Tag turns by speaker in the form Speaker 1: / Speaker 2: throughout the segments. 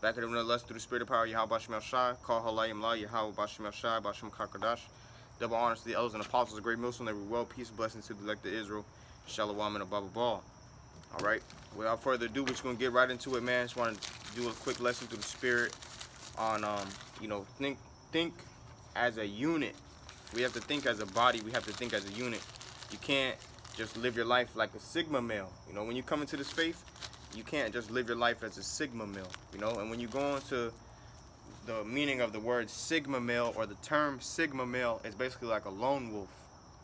Speaker 1: Back at it nonetheless through the spirit of power, Yahweh Shem Shai, call Halayim La, Yahweh Shem Shai, Bashem Kakadash. Double honors to the elders and apostles of great Muslim. They were well, peace, and blessings to the elect of Israel. Shalom and above all. All right. Without further ado, we're just gonna get right into it, man. Just want to do a quick lesson through the spirit on, think as a unit. We have to think as a body. We have to think as a unit. You can't just live your life like a Sigma male. You know, when you come into this faith, you can't just live your life as a Sigma male. You know, and when you go into the meaning of the word Sigma male, or the term Sigma male, is basically like a lone wolf.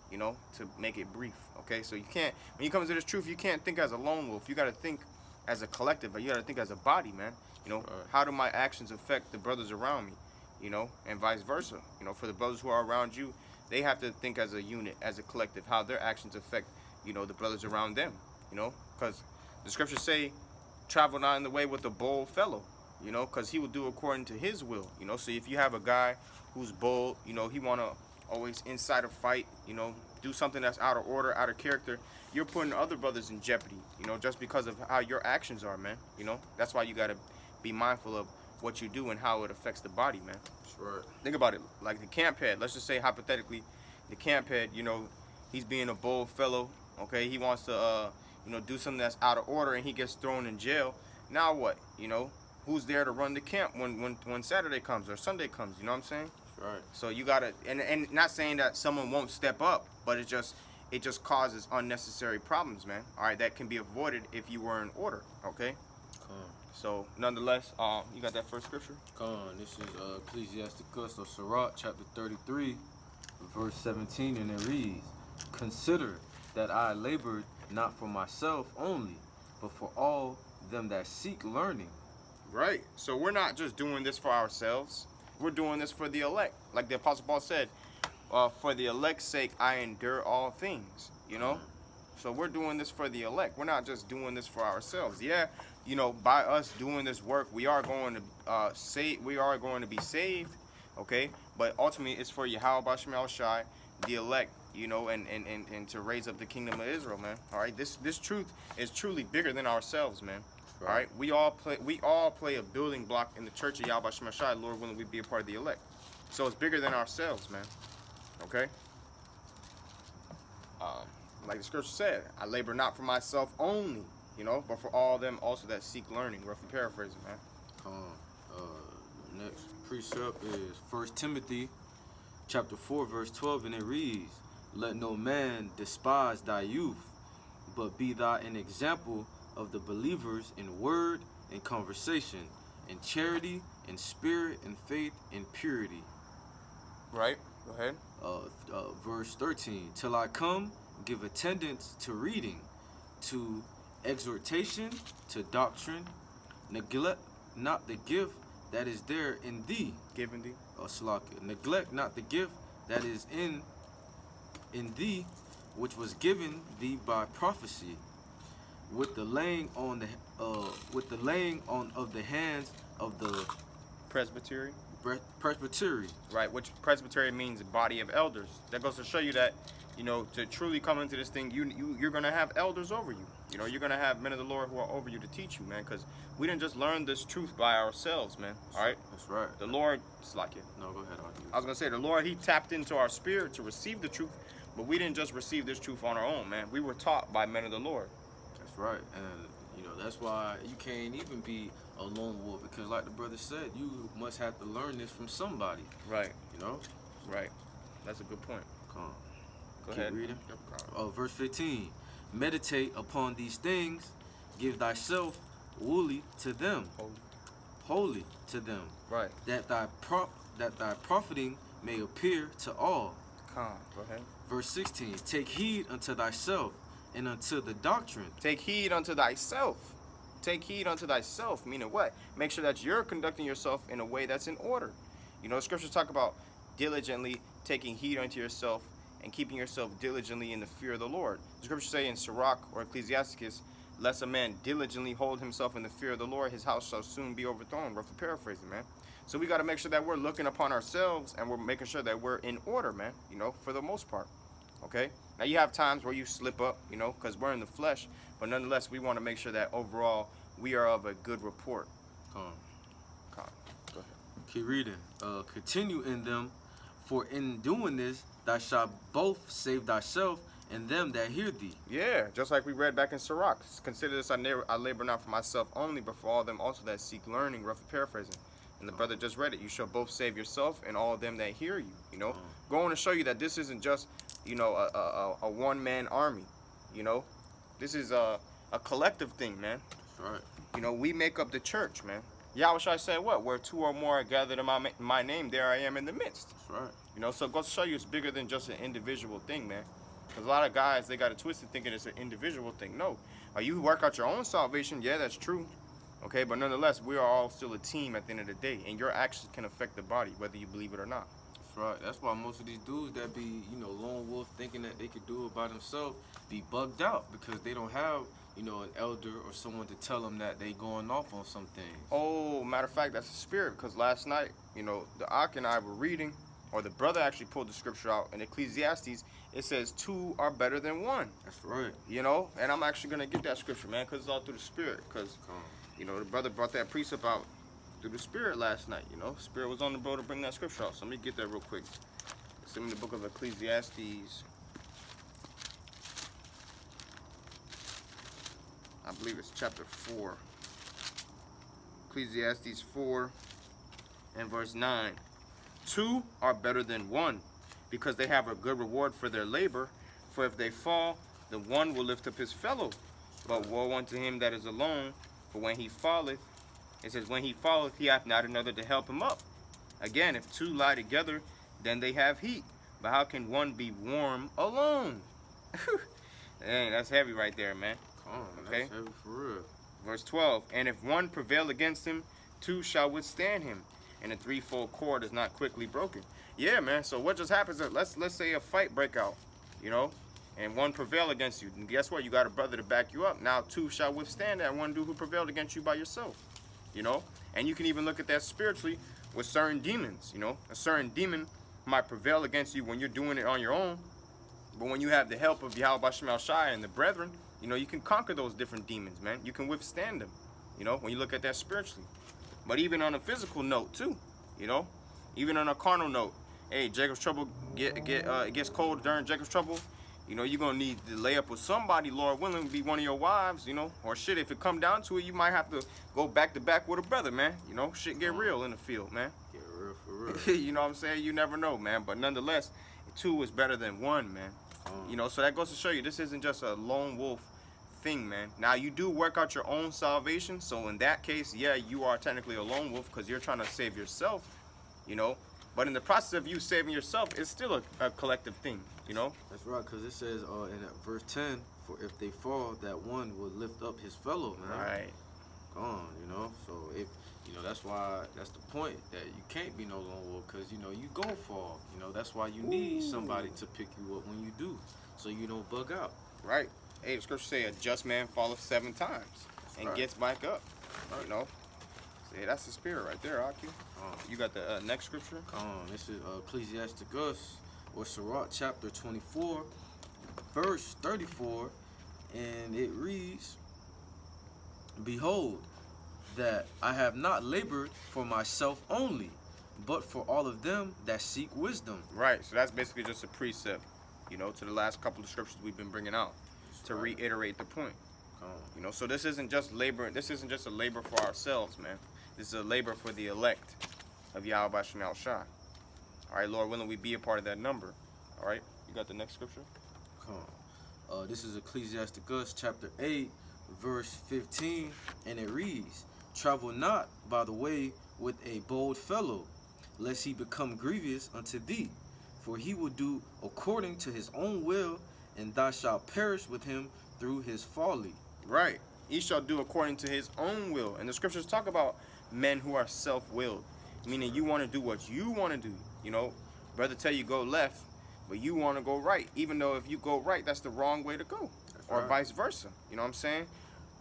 Speaker 1: You know, to make it brief. Okay, so you can't, when you come into this truth, you can't think as a lone wolf. You got to think as a collective. You got to think as a body, man. You know, how do my actions affect the brothers around me? You know, and vice versa. You know, for the brothers who are around you, they have to think as a unit, as a collective, how their actions affect, you know, the brothers around them. You know, because the scriptures say, travel not in the way with a bold fellow. You know, because he will do according to his will. You know, so if you have a guy who's bold, you know, he want to always incite a fight, you know, do something that's out of order, out of character, you're putting other brothers in jeopardy, you know, just because of how your actions are, man. You know, that's why you got to be mindful of what you do and how it affects the body, man.
Speaker 2: That's right.
Speaker 1: Think about it, like the camp head. Let's just say hypothetically, the camp head, you know, he's being a bold fellow, okay? He wants to, you know, do something that's out of order, and he gets thrown in jail. Now what? You know, who's there to run the camp when Saturday comes or Sunday comes? You know what I'm saying?
Speaker 2: Right.
Speaker 1: So you gotta, and not saying that someone won't step up, but it just causes unnecessary problems, man. All right, that can be avoided if you were in order. Okay. So nonetheless, you got that first scripture?
Speaker 2: This is Ecclesiasticus or Sirach, chapter 33, verse 17, and it reads, "Consider that I labored not for myself only, but for all them that seek learning."
Speaker 1: Right. So we're not just doing this for ourselves. We're doing this for the elect. Like the Apostle Paul said, for the elect's sake, I endure all things, you know? So we're doing this for the elect. We're not just doing this for ourselves. Yeah, you know, by us doing this work, we are going to be saved, okay? But ultimately, it's for Yahweh Shem Shai, the elect, you know, and to raise up the kingdom of Israel, man. All right, this truth is truly bigger than ourselves, man. Right. All right, we all play a building block in the church of Yahweh Shem Shai. Lord willing, we be a part of the elect. So it's bigger than ourselves, man. Okay. Like the scripture said, I labor not for myself only, you know, but for all them also that seek learning. Roughly paraphrasing, man.
Speaker 2: Next precept is 1 Timothy, chapter 4, verse 12, and it reads, "Let no man despise thy youth, but be thou an example of the believers in word and conversation, in charity, in spirit, in faith, in purity."
Speaker 1: Right. Go ahead.
Speaker 2: Verse 13, "Till I come, give attendance to reading, to exhortation, to doctrine. Neglect not the gift that is there in thee."
Speaker 1: Given thee.
Speaker 2: Neglect not the gift that is in thee, which was given thee by prophecy, with the laying on of the hands of the
Speaker 1: presbytery.
Speaker 2: Presbytery.
Speaker 1: Right, which presbytery means body of elders. That goes to show you that, you know, to truly come into this thing, you're gonna have elders over you. You know, you're gonna have men of the Lord who are over you to teach you, man. Because we didn't just learn this truth by ourselves, man. All right.
Speaker 2: That's right.
Speaker 1: The Lord, it's like it.
Speaker 2: No, go ahead.
Speaker 1: I was gonna say the Lord, He tapped into our spirit to receive the truth, but we didn't just receive this truth on our own, man. We were taught by men of the Lord.
Speaker 2: That's right, and you know that's why you can't even be a lone wolf, because like the brother said, you must have to learn this from somebody.
Speaker 1: Right.
Speaker 2: You know.
Speaker 1: Right. That's a good point. Go
Speaker 2: Keep
Speaker 1: ahead.
Speaker 2: Reading. Verse 15. "Meditate upon these things, give thyself wholly to them." Holy to them.
Speaker 1: Right.
Speaker 2: That thy profiting may appear to all.
Speaker 1: Go ahead.
Speaker 2: Verse 16. "Take heed unto thyself and unto the doctrine."
Speaker 1: Take heed unto thyself. Take heed unto thyself, meaning what? Make sure that you're conducting yourself in a way that's in order. You know, scriptures talk about diligently taking heed unto yourself and keeping yourself diligently in the fear of the Lord. The scriptures say in Sirach or Ecclesiasticus, "Lest a man diligently hold himself in the fear of the Lord, his house shall soon be overthrown." Roughly paraphrasing, man. So we got to make sure that we're looking upon ourselves and we're making sure that we're in order, man, you know, for the most part. Okay? Now you have times where you slip up, you know, because we're in the flesh, but nonetheless, we want to make sure that overall we are of a good report. Con. Go ahead.
Speaker 2: Keep reading. Continue in them, for in doing this thou shalt both save thyself and them that hear thee.
Speaker 1: Yeah, just like we read back in Sirach. Consider this, I labor not for myself only, but for all them also that seek learning, roughly paraphrasing. And the brother just read it. You shall both save yourself and all of them that hear you. You know, going to show you that this isn't just, you know, a one-man army. You know, this is a collective thing, man.
Speaker 2: That's right.
Speaker 1: You know, we make up the church, man. Yahushua said what? Where two or more are gathered in my name, there I am in the midst.
Speaker 2: That's right.
Speaker 1: You know, so it goes to show you it's bigger than just an individual thing, man. Because a lot of guys, they got it twisted thinking it's an individual thing. No. You work out your own salvation, yeah, that's true. Okay, but nonetheless, we are all still a team at the end of the day. And your actions can affect the body, whether you believe it or not.
Speaker 2: That's right. That's why most of these dudes that be, you know, lone wolf thinking that they could do it by themselves be bugged out because they don't have, you know, an elder or someone to tell them that they going off on some things.
Speaker 1: Oh, matter of fact, that's the spirit. Because last night, you know, the Ak and I were reading, or the brother actually pulled the scripture out in Ecclesiastes. It says two are better than one.
Speaker 2: That's right.
Speaker 1: You know, and I'm actually going to get that scripture, man, because it's all through the spirit. Because, you know, the brother brought that precept out through the spirit last night, you know. Spirit was on the boat to bring that scripture out. So let me get that real quick. It's in the book of Ecclesiastes. I believe it's chapter 4. Ecclesiastes 4 and verse 9. Two are better than one, because they have a good reward for their labor. For if they fall, the one will lift up his fellow. But woe unto him that is alone, for when he falleth, it says, when he falleth, he hath not another to help him up. Again, if two lie together, then they have heat. But how can one be warm alone? Dang, that's heavy right there, man.
Speaker 2: Okay. That's heavy for real.
Speaker 1: Verse 12, and if one prevail against him, two shall withstand him, and a threefold cord is not quickly broken. Yeah, man. So what just happens is, let's say a fight break out, you know, and one prevail against you. And guess what? You got a brother to back you up. Now two shall withstand that one dude who prevailed against you by yourself, you know. And you can even look at that spiritually with certain demons, you know. A certain demon might prevail against you when you're doing it on your own, but when you have the help of Yahweh Shemel Shai and the brethren, you know, you can conquer those different demons, man. You can withstand them, you know, when you look at that spiritually. But even on a physical note too, you know, even on a carnal note, hey, Jacob's trouble it gets cold during Jacob's trouble. You know, you're gonna need to lay up with somebody, Lord willing, be one of your wives, you know, or shit. If it come down to it, you might have to go back to back with a brother, man. You know, shit get real in the field, man.
Speaker 2: Get real for real.
Speaker 1: You know what I'm saying? You never know, man. But nonetheless, two is better than one, man. You know, so that goes to show you this isn't just a lone wolf thing, man. Now, you do work out your own salvation. So in that case, yeah, you are technically a lone wolf because you're trying to save yourself, you know. But in the process of you saving yourself, it's still a collective thing, you know.
Speaker 2: That's right, because it says in verse 10, for if they fall, that one will lift up his fellow, man.
Speaker 1: Right.
Speaker 2: Gone, you know. So if, you know, that's why, that's the point, that you can't be no lone wolf, because, you know, you gon' fall. You know, that's why you need somebody to pick you up when you do, so you don't bug out.
Speaker 1: Right. Hey, the scripture say a just man falleth 7 times and gets back up, you know. Yeah, that's the spirit right there, Aki. You got the next scripture?
Speaker 2: This is Ecclesiasticus, or Sirach, chapter 24, verse 34, and it reads, behold, that I have not labored for myself only, but for all of them that seek wisdom.
Speaker 1: Right, so that's basically just a precept, you know, to the last couple of scriptures we've been bringing out, to reiterate the point. You know, so this isn't just labor, this isn't just a labor for ourselves, man. This is a labor for the elect of Yahweh Shemel Shai. All right, Lord willing, we be a part of that number. All right, you got the next scripture?
Speaker 2: This is Ecclesiasticus chapter 8, verse 15, and it reads, travel not by the way with a bold fellow, lest he become grievous unto thee, for he will do according to his own will, and thou shalt perish with him through his folly.
Speaker 1: Right. He shall do according to his own will. And the scriptures talk about men who are self-willed, meaning you want to do what you want to do. You know, brother tell you go left, but you want to go right, even though if you go right, that's the wrong way to go, or vice versa. You know what I'm saying?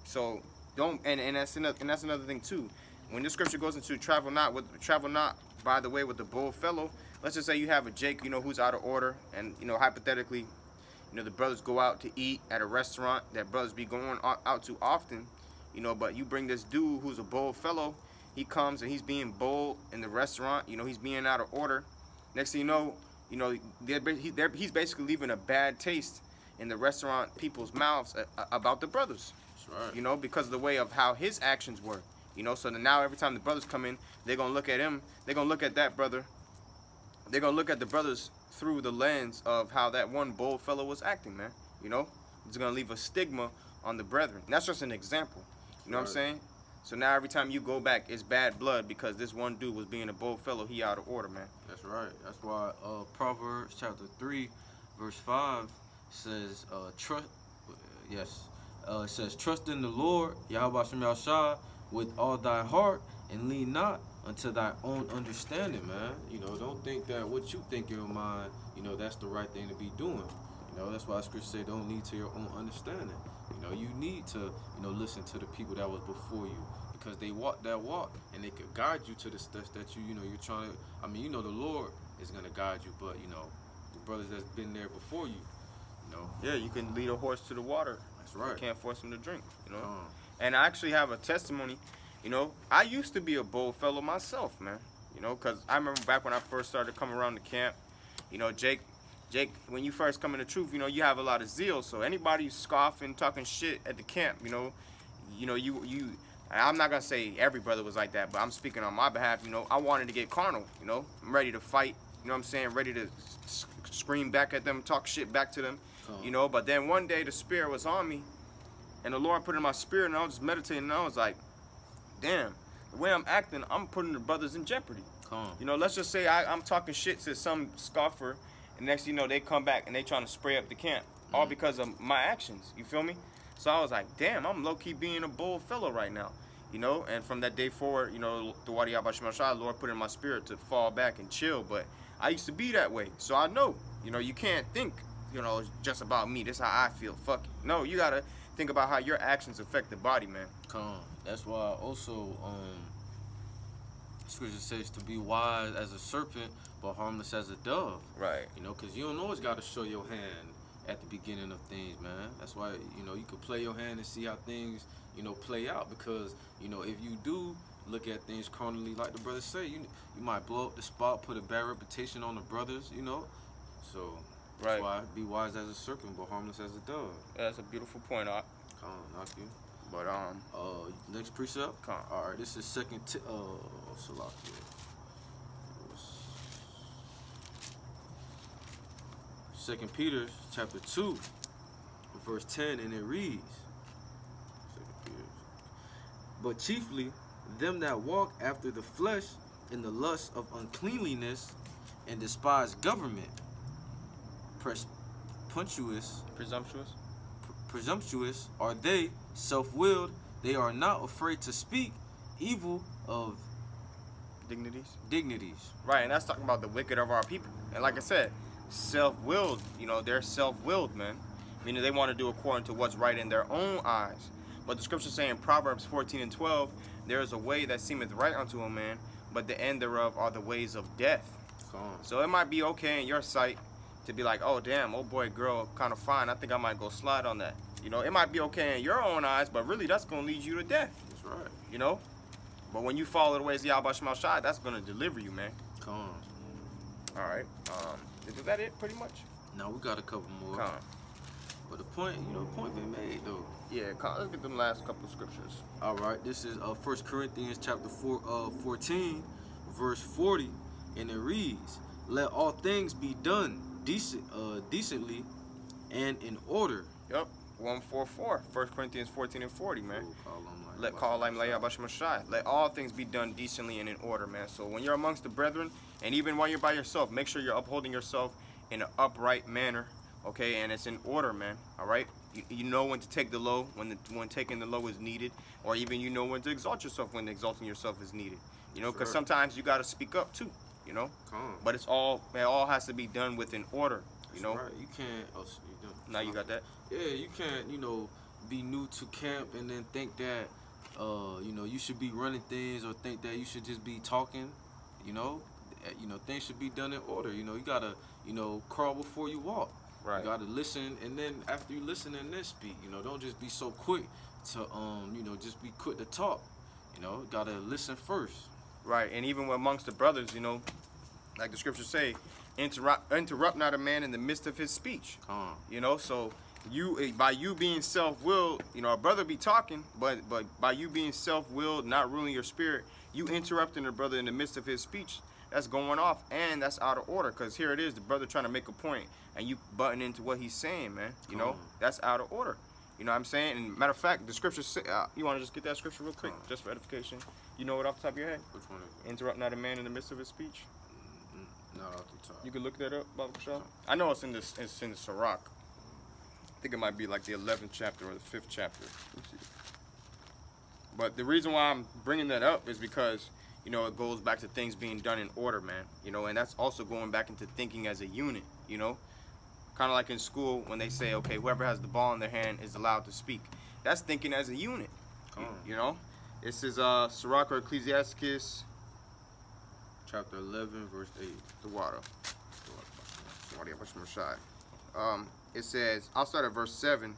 Speaker 1: So don't, and that's another thing too. When the scripture goes into travel not by the way with the bold fellow, let's just say you have a Jake, you know, who's out of order, and you know, hypothetically, you know, the brothers go out to eat at a restaurant that brothers be going out to often, you know, but you bring this dude who's a bold fellow, he comes and he's being bold in the restaurant. He's being out of order. Next thing you know, he's basically leaving a bad taste in the restaurant people's mouths about the brothers.
Speaker 2: That's right.
Speaker 1: Because of the way of how his actions were. So now every time the brothers come in, they're gonna look at him. They're gonna look at that brother. They're gonna look at the brothers through the lens of how that one bold fellow was acting, man. It's gonna leave a stigma on the brethren. And that's just an example. You know what I'm saying? So now every time you go back, it's bad blood because this one dude was being a bold fellow. He out of order, man.
Speaker 2: That's right. That's why Proverbs chapter 3, verse 5 says, trust. Yes, it says, trust in the Lord, Yahweh Shem Yahshua, with all thy heart, and lean not unto thy own understanding, man. Don't think that what you think in your mind, that's the right thing to be doing. That's why Scripture say, don't lean to your own understanding. You need to, listen to the people that was before you, because they walked that walk, and they could guide you to the steps that you're trying to. The Lord is gonna guide you, but the brothers that's been there before you,
Speaker 1: Yeah, you can lead a horse to the water.
Speaker 2: That's right.
Speaker 1: You can't force him to drink. And I actually have a testimony. I used to be a bold fellow myself, man. Because I remember back when I first started coming around the camp. Jake, when you first come in the truth, you have a lot of zeal. So anybody scoffing, talking shit at the camp, I'm not gonna say every brother was like that, but I'm speaking on my behalf. I wanted to get carnal. I'm ready to fight. You know what I'm saying? Ready to scream back at them, talk shit back to them. But then one day the spirit was on me, and the Lord put it in my spirit, and I was just meditating, and I was like, damn, the way I'm acting, I'm putting the brothers in jeopardy. Let's just say I'm talking shit to some scoffer, and next thing you know, they come back and they trying to spray up the camp, all because of my actions. You feel me? So I was like, damn, I'm low-key being a bold fellow right now. And from that day forward, the Wadi Yahweh Shem Yahshua, Lord put in my spirit to fall back and chill. But I used to be that way. So I know, you can't think, just about me. This is how I feel. Fuck it. No, you got to think about how your actions affect the body, man.
Speaker 2: That's why also, Scripture says to be wise as a serpent, but harmless as a dove.
Speaker 1: Right.
Speaker 2: Because you don't always got to show your hand at the beginning of things, man. That's why, you could play your hand and see how things, play out. Because, if you do look at things carnally, like the brothers say, you might blow up the spot, put a bad reputation on the brothers, So, that's why be wise as a serpent, but harmless as a dove.
Speaker 1: Yeah, that's a beautiful point, Art.
Speaker 2: Not you.
Speaker 1: But,
Speaker 2: next precept? All right, this is Salakia. Second Peter chapter 2, verse 10, and it reads, but chiefly them that walk after the flesh in the lust of uncleanliness and despise government, presumptuous are they, self-willed, they are not afraid to speak evil of dignities.
Speaker 1: Right, and that's talking about the wicked of our people. And like I said, self-willed, they're self-willed, man. Meaning they want to do according to what's right in their own eyes. But the scriptures say in Proverbs 14 and 12, there is a way that seemeth right unto a man, but the end thereof are the ways of death. So it might be okay in your sight to be like, oh damn, old boy, girl, kind of fine. I think I might go slide on that. It might be okay in your own eyes, but really that's going to lead you to death.
Speaker 2: That's right.
Speaker 1: But when you follow the ways of Yahweh Shem Yahshua, that's going to deliver you, man. All right. Is that it, pretty much?
Speaker 2: No, we got a couple more. But the point been made, though.
Speaker 1: Yeah, let's get them last couple of scriptures.
Speaker 2: All right, this is 1 Corinthians chapter 14, verse 40, and it reads, let all things be done decently and in order.
Speaker 1: Yep, 144, 1 Corinthians 14 and 40, man. Let all things be done decently and in order, man. So when you're amongst the brethren, and even while you're by yourself, make sure you're upholding yourself in an upright manner, okay? And it's in order, man, all right? You know when to take the low, when taking the low is needed, or even you know when to exalt yourself when exalting yourself is needed. Because sometimes you got to speak up too, But it all has to be done within order,
Speaker 2: Right. You can't.
Speaker 1: Now you got that?
Speaker 2: Yeah, you can't, be new to camp and then think that, you should be running things or think that you should just be talking, things should be done in order. You gotta, crawl before you walk.
Speaker 1: Right.
Speaker 2: You gotta listen, and then after you listen and then speak. Don't just be so quick to, just be quick to talk You know, gotta listen first.
Speaker 1: Right, and even amongst the brothers, you know, like the scriptures say, interrupt not a man in the midst of his speech. You know, so by you being self-willed, you know, a brother be talking, but by you being self-willed, not ruling your spirit, you interrupting a brother in the midst of his speech. That's going off, and that's out of order. Cause here it is, the brother trying to make a point, and you button into what he's saying, man. You know, that's out of order. You know what I'm saying? And matter of fact, the scripture say, you want to just get that scripture real quick, just for edification. You know it off the top of your head?
Speaker 2: Which one is it?
Speaker 1: Interrupt not a man in the midst of his speech.
Speaker 2: Not off the top.
Speaker 1: You can look that up, Baba Kashal. I know it's in the Sirach. I think it might be like the 11th chapter or the 5th chapter. Let's see. But the reason why I'm bringing that up is because, you know, it goes back to things being done in order, man. You know, and that's also going back into thinking as a unit, you know. Kind of like in school when they say, okay, whoever has the ball in their hand is allowed to speak. That's thinking as a unit, you know. This is Sirach or Ecclesiasticus.
Speaker 2: Chapter 11, verse 8.
Speaker 1: The water. It says, I'll start at verse 7.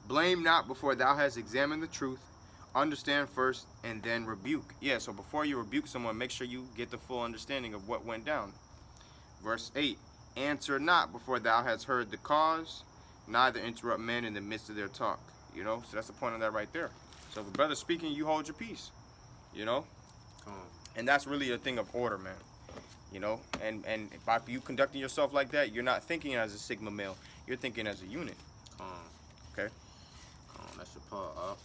Speaker 1: Blame not before thou hast examined the truth. Understand first and then rebuke. Yeah, so before you rebuke someone, make sure you get the full understanding of what went down. Verse 8. Answer not before thou hast heard the cause, neither interrupt men in the midst of their talk. You know, so that's the point of that right there. So if a brother's speaking, you hold your peace. You know? And that's really a thing of order, man. You know? And by you conducting yourself like that, you're not thinking as a Sigma male. You're thinking as a unit. Okay?
Speaker 2: That's your part.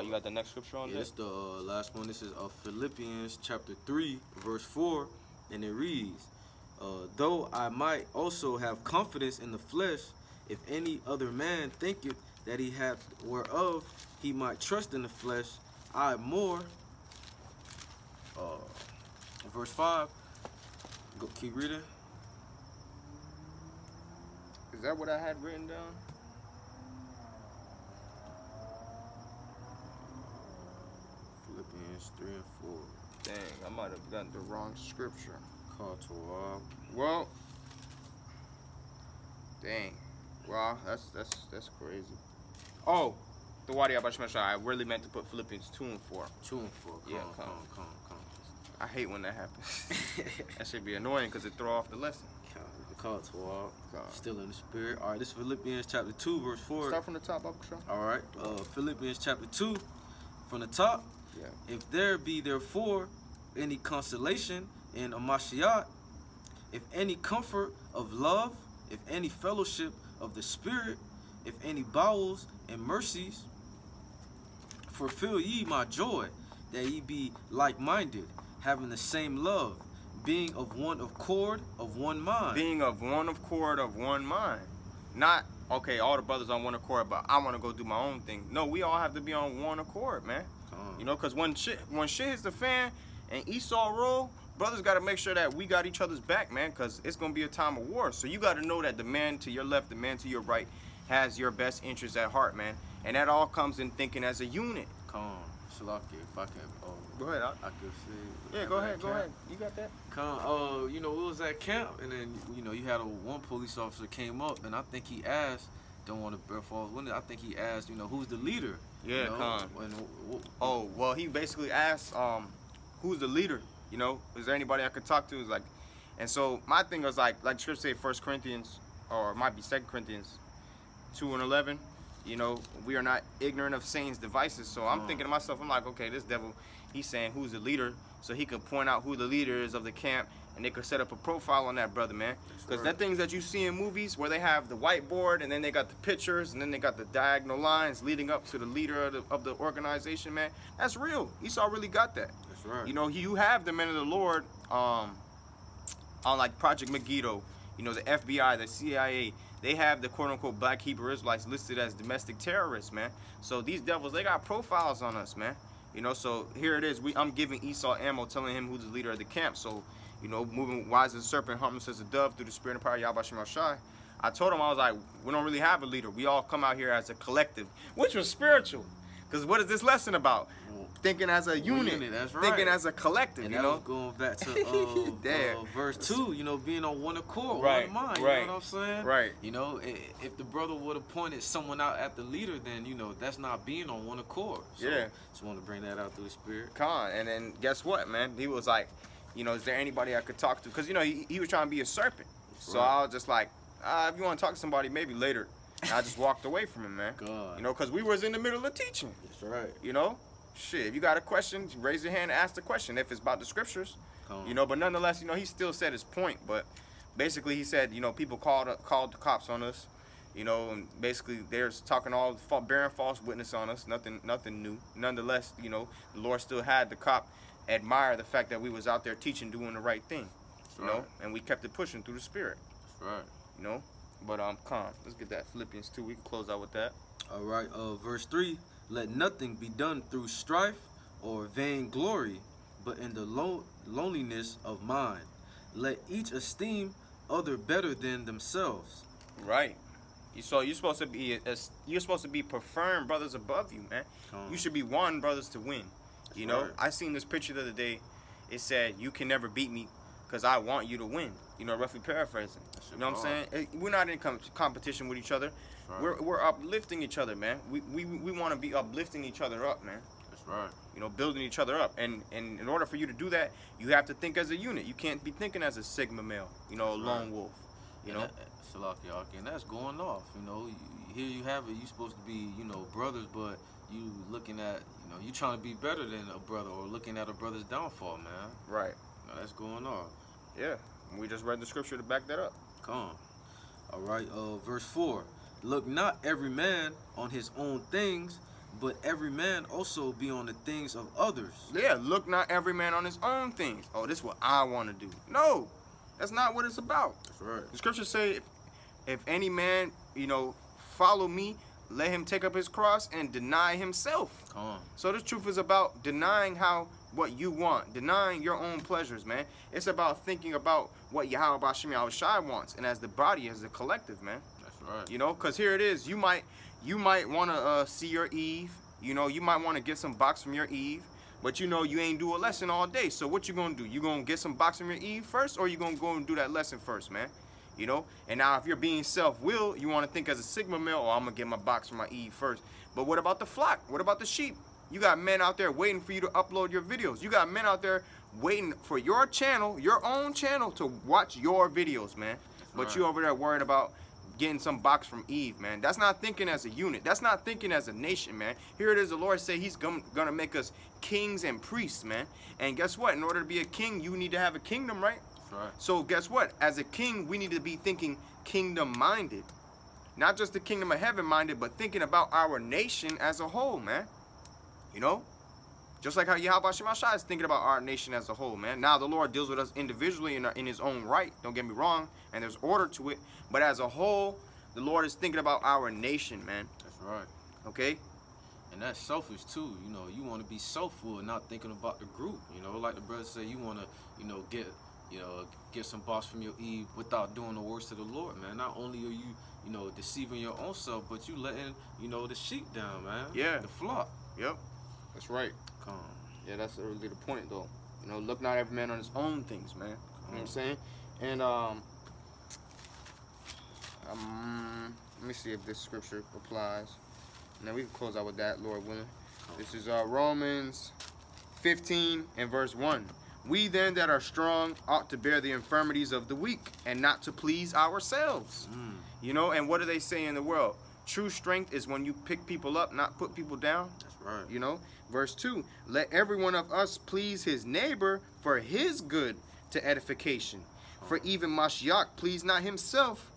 Speaker 1: You got the next scripture on there?
Speaker 2: It's the last one. This is Philippians chapter 3, verse 4. And it reads, though I might also have confidence in the flesh, if any other man thinketh that he hath whereof he might trust in the flesh, I more. Verse 5. Go keep reading.
Speaker 1: Is that what I had written down?
Speaker 2: Philippians 3 and 4.
Speaker 1: Dang, I might have gotten the wrong scripture.
Speaker 2: Call to
Speaker 1: well, dang. Wow, that's crazy. Oh, the Wadi Abashmasha. I really meant to put Philippians 2 and 4.
Speaker 2: 2 and 4. Come.
Speaker 1: I hate when that happens. That should be annoying because it throw off the lesson.
Speaker 2: Call to all. Still in the spirit. All right, this is Philippians chapter 2, verse 4.
Speaker 1: Start from the top, Uncle Sean.
Speaker 2: All right, Philippians chapter 2, from the top.
Speaker 1: Yeah.
Speaker 2: If there be therefore any consolation in Amashiach, if any comfort of love, if any fellowship of the Spirit, if any bowels and mercies, fulfill ye my joy, that ye be like-minded, having the same love, being of one accord, of one mind.
Speaker 1: Being of one accord, of one mind. Not, okay, all the brothers on one accord, but I want to go do my own thing. No, we all have to be on one accord, man. You know, because when shit hits the fan and Esau roll, brothers got to make sure that we got each other's back, man, because it's going to be a time of war. So you got to know that the man to your left, the man to your right has your best interests at heart, man. And that all comes in thinking as a unit.
Speaker 2: Shalaki, if I can.
Speaker 1: Go ahead.
Speaker 2: I could see.
Speaker 1: Yeah, go ahead. You got that?
Speaker 2: You know, we was at camp, and then, you know, you had one police officer came up, and I think he asked, don't want to bear false witness, I think he asked, you know, who's the leader?
Speaker 1: Yeah,
Speaker 2: you know?
Speaker 1: Well, he basically asked, who's the leader? You know, is there anybody I could talk to? Like, and so my thing was like Scripture say 1 Corinthians, or it might be 2 Corinthians 2 and 11. You know, we are not ignorant of Satan's devices. So I'm thinking to myself, I'm like, okay, this devil, he's saying who's the leader, so he can point out who the leader is of the camp, and they could set up a profile on that brother, man. Because that things that you see in movies where they have the whiteboard, and then they got the pictures, and then they got the diagonal lines leading up to the leader of the organization, man. That's real. Esau really got that.
Speaker 2: That's right.
Speaker 1: You know, you have the men of the Lord on like Project Megiddo, you know, the FBI, the CIA. They have the quote-unquote black Hebrew Israelites listed as domestic terrorists, man. So these devils, they got profiles on us, man. You know, so here it is. I'm giving Esau ammo, telling him who's the leader of the camp. So, you know, moving wise as a serpent, harmless as a dove through the spirit and power of Yahweh Shem Shai. I told him, I was like, we don't really have a leader. We all come out here as a collective, which was spiritual. Because what is this lesson about? thinking as a unit,
Speaker 2: That's right.
Speaker 1: thinking as a collective,
Speaker 2: And
Speaker 1: you
Speaker 2: that
Speaker 1: know?
Speaker 2: was going back to
Speaker 1: Damn.
Speaker 2: verse 2, you know, being on one accord,
Speaker 1: Right,
Speaker 2: one mind,
Speaker 1: right,
Speaker 2: you know what I'm saying?
Speaker 1: right.
Speaker 2: You know, if the brother would have pointed someone out at the leader, then, you know, that's not being on one accord. So,
Speaker 1: Yeah.
Speaker 2: just want to bring that out through the spirit.
Speaker 1: Con, and then guess what, man? He was like, you know, is there anybody I could talk to? Because, you know, he was trying to be a serpent. So
Speaker 2: Right.
Speaker 1: I was just like, if you want to talk to somebody, maybe later. And I just walked away from him, man.
Speaker 2: God.
Speaker 1: You know, because we was in the middle of teaching.
Speaker 2: That's right.
Speaker 1: You know? Shit, if you got a question, raise your hand and ask the question if it's about the scriptures.
Speaker 2: Come on.
Speaker 1: You know, but nonetheless, you know, he still said his point. But basically, he said, you know, people called the cops on us. You know, and basically they're talking bearing false witness on us. Nothing new. Nonetheless, you know, the Lord still had the cop admire the fact that we was out there teaching, doing the right thing.
Speaker 2: That's
Speaker 1: You
Speaker 2: right.
Speaker 1: know, and we kept it pushing through the spirit.
Speaker 2: That's right.
Speaker 1: You know, but come, let's get that Philippians 2. We can close out with that.
Speaker 2: All right. Verse 3. Let nothing be done through strife or vainglory, but in the loneliness of mind. Let each esteem other better than themselves.
Speaker 1: Right. You're supposed to be preferring brothers above you, man. You should be wanting brothers to win. You know,
Speaker 2: right.
Speaker 1: I seen this picture the other day. It said, "You can never beat me, because I want you to win." You know, roughly paraphrasing. You know what I'm saying? We're not in competition with each other.
Speaker 2: Right.
Speaker 1: We're uplifting each other, man. We want to be uplifting each other up, man.
Speaker 2: That's right.
Speaker 1: You know, building each other up. And in order for you to do that, you have to think as a unit. You can't be thinking as a sigma male, you know, a lone wolf. You know?
Speaker 2: And that's going off. You know, here you have it. You're supposed to be, you know, brothers, but you looking at, you know, you trying to be better than a brother or looking at a brother's downfall, man.
Speaker 1: Right.
Speaker 2: Now, that's going off.
Speaker 1: Yeah. We just read the scripture to back that up.
Speaker 2: Come on. All right. Verse 4. Look not every man on his own things, but every man also be on the things of others.
Speaker 1: Yeah, look not every man on his own things. Oh, this is what I want to do. No, that's not what it's about.
Speaker 2: That's right.
Speaker 1: The scriptures say, if any man, you know, follow me, let him take up his cross and deny himself.
Speaker 2: Come on.
Speaker 1: So this truth is about denying what you want, denying your own pleasures, man. It's about thinking about what Yahweh Bashim Yahushai wants, and as the body, as the collective, man.
Speaker 2: That's right.
Speaker 1: You know, because here it is. You might want to see your Eve. You know, you might want to get some box from your Eve, but you know you ain't do a lesson all day. So what you gonna do? You gonna get some box from your Eve first, or you gonna go and do that lesson first, man? You know. And now if you're being self-willed, you want to think as a sigma male, oh, I'm gonna get my box from my Eve first. But what about the flock? What about the sheep? You got men out there waiting for you to upload your videos. You got men out there waiting for your channel, your own channel, to watch your videos, man. But
Speaker 2: right.
Speaker 1: you over there worried about getting some box from Eve, man. That's not thinking as a unit. That's not thinking as a nation, man. Here it is, the Lord say he's gonna make us kings and priests, man. And guess what? In order to be a king, you need to have a kingdom, right?
Speaker 2: That's right.
Speaker 1: So guess what? As a king, we need to be thinking kingdom-minded. Not just the kingdom of heaven minded, but thinking about our nation as a whole, man. You know? Just like how Yahweh Shemashai is thinking about our nation as a whole, man. Now the Lord deals with us individually in his own right. Don't get me wrong. And there's order to it. But as a whole, the Lord is thinking about our nation, man.
Speaker 2: That's right.
Speaker 1: Okay?
Speaker 2: And that's selfish too. You know, you want to be self-full and not thinking about the group. You know, like the brother said, you want to, you know, get some boss from your Eve without doing the works of the Lord, man. Not only are you, you know, deceiving your own self, but you letting, you know, the sheep down, man.
Speaker 1: Yeah.
Speaker 2: The flock.
Speaker 1: Yep. That's right.
Speaker 2: Come on.
Speaker 1: Yeah, that's really the point, though. You know, look not every man on his own things, man. You know what I'm saying? And let me see if this scripture applies. And then we can close out with that, Lord willing. This is Romans 15 and verse 1. We then that are strong ought to bear the infirmities of the weak and not to please ourselves. You know, and what do they say in the world? True strength is when you pick people up, not put people down.
Speaker 2: That's right.
Speaker 1: You know, verse 2, let every one of us please his neighbor for his good to edification. For even Mashiach pleased not himself,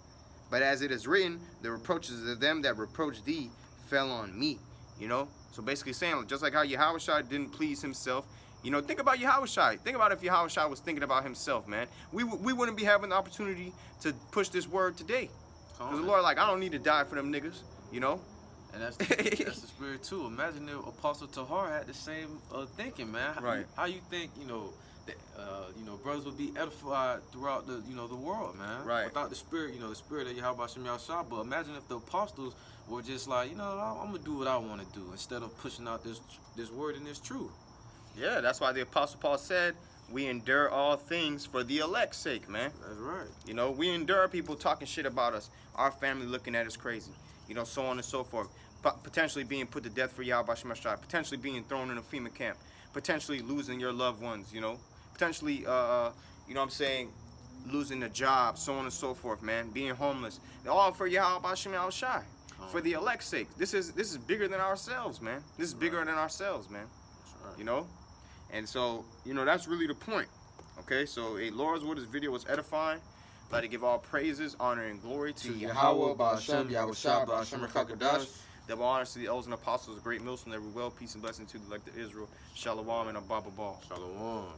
Speaker 1: but as it is written, the reproaches of them that reproach thee fell on me. You know, so basically saying, just like how Yahushua didn't please himself, you know, think about Yahushua. Think about if Yahushua was thinking about himself, man. We wouldn't be having the opportunity to push this word today. Because the Lord, like, I don't need to die for them niggas, you know.
Speaker 2: And that's the spirit too. Imagine if Apostle Tahar had the same thinking, man.
Speaker 1: Right.
Speaker 2: How you think, that, brothers would be edified throughout the, the world, man.
Speaker 1: Right.
Speaker 2: Without the spirit, the spirit of Yahweh Shem Yahshua. But imagine if the apostles were just like, I'm gonna do what I want to do instead of pushing out this word and this truth.
Speaker 1: Yeah, that's why the Apostle Paul said, we endure all things for the elect's sake, man.
Speaker 2: That's right.
Speaker 1: We endure people talking shit about us, our family looking at us crazy, so on and so forth. Potentially being put to death for Yahweh Shem Yahshua, potentially being thrown in a FEMA camp, potentially losing your loved ones, potentially, losing a job, so on and so forth, man, being homeless. All for Yahweh Shem Yahshua, for the elect's sake. This is bigger than ourselves, man. This is bigger than ourselves, man.
Speaker 2: That's right.
Speaker 1: And so, that's really the point. Okay, so Laura's word, this video was edifying. Let it give all praises, honor, and glory to Yahweh, Ba'ashem, Yahushua, Ba'ashem, Rakakadash. Double honors to the elders and apostles, great millstone, every well, peace and blessing to the elect of Israel. Shalom and Abba Ball.
Speaker 2: Shalom.